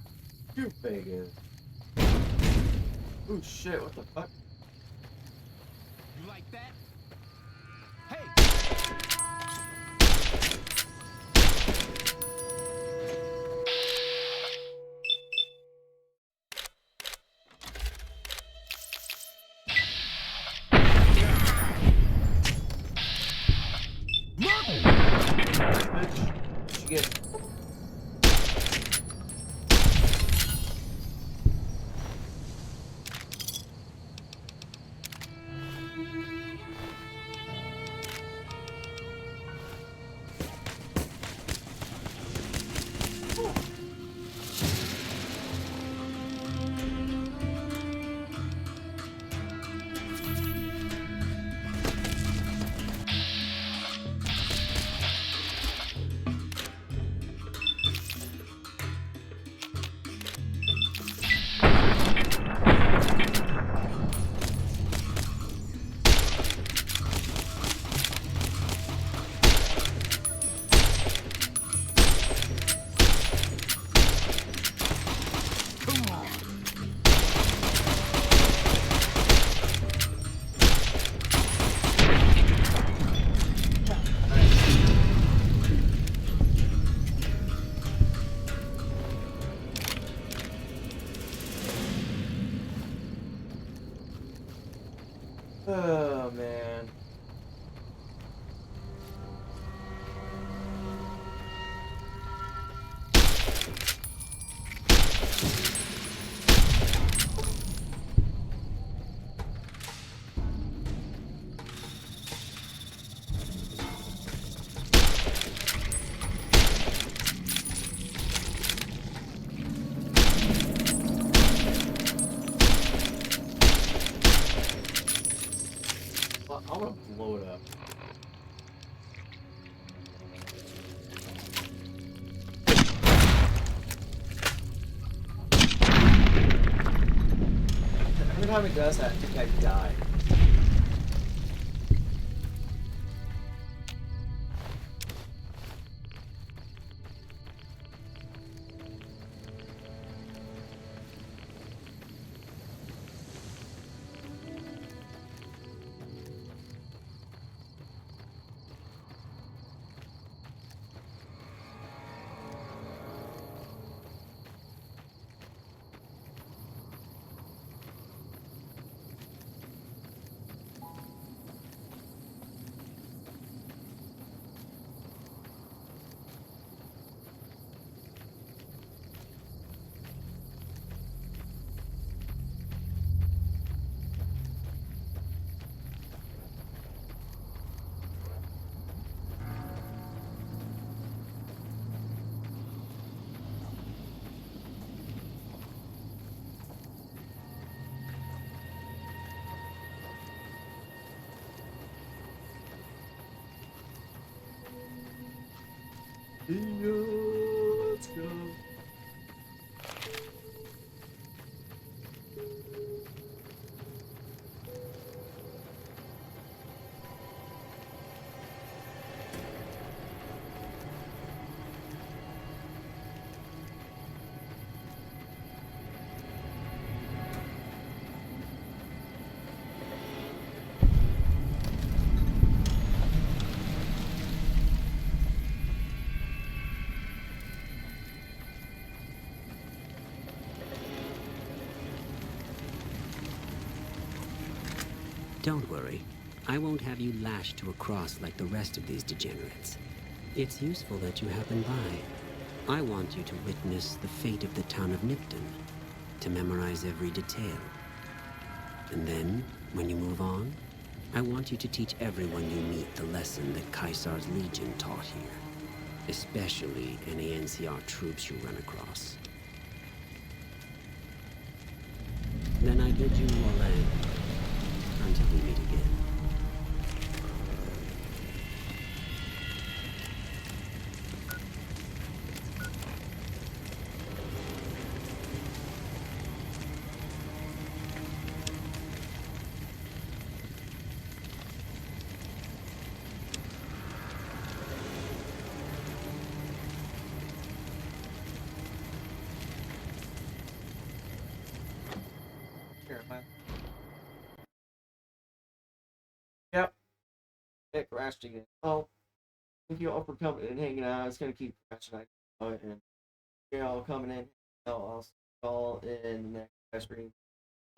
New Vegas. Oh shit! What the fuck? You like that? Hey, you get. Oh man. Well, I'm gonna blow it up. Every time it does that, I think I die. Let's go. Don't worry. I won't have you lashed to a cross like the rest of these degenerates. It's useful that you happen by. I want you to witness the fate of the town of Nipton, to memorize every detail. And then, when you move on, I want you to teach everyone you meet the lesson that Caesar's Legion taught here, especially any NCR troops you run across. Then I bid you Morlaine, until we meet again. Yep. It crashed again. Oh, thank you all for coming and hanging out. It's gonna keep crashing. I know it, and you all coming in. I'll see you all in the next stream.